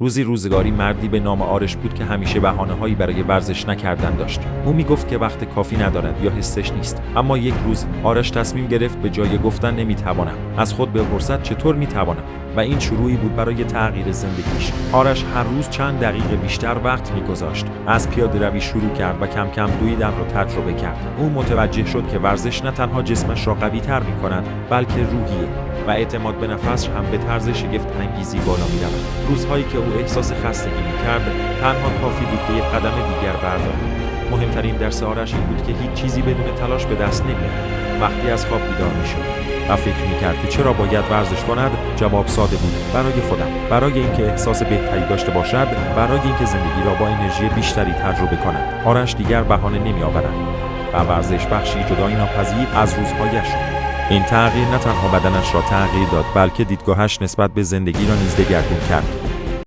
روزی روزگاری مردی به نام آرش بود که همیشه بهانه‌هایی برای ورزش نکردن داشت. او میگفت که وقت کافی ندارد یا حسش نیست. اما یک روز آرش تصمیم گرفت به جای گفتن نمیتوانم از خود بپرسد چطور میتوانم، و این شروعی بود برای تغییر زندگیش. آرش هر روز چند دقیقه بیشتر وقت میگذاشت. از پیاده‌روی شروع کرد و کم کم دویدن را تجربه کرد. او متوجه شد که ورزش نه تنها جسمش را قوی‌تر می‌کند، بلکه روحیه و اعتماد به نفسش هم به طرز شگفت انگیزی بالا می‌رود. روزهایی که او احساس خستگی می‌کرد، تنها کافی بود که یک قدم دیگر بردارد. مهمترین درس آرش این بود که هیچ چیزی بدون تلاش به دست نمی‌آید. وقتی از خواب بیدار می‌شد و فکر می‌کرد که چرا باید ورزش کند، جواب ساده بود: برای خودم، برای اینکه احساس بهتری داشته باشد، برای اینکه زندگی را با انرژی بیشتری تجربه کند. آرش دیگر بهانه نمی‌آورد و ورزش بخشی جدایی ناپذیر از روزهایش شد. این تغییر نه تنها بدنش را تغییر داد، بلکه دیدگاهش نسبت به زندگی را نیز دگرگون کرد.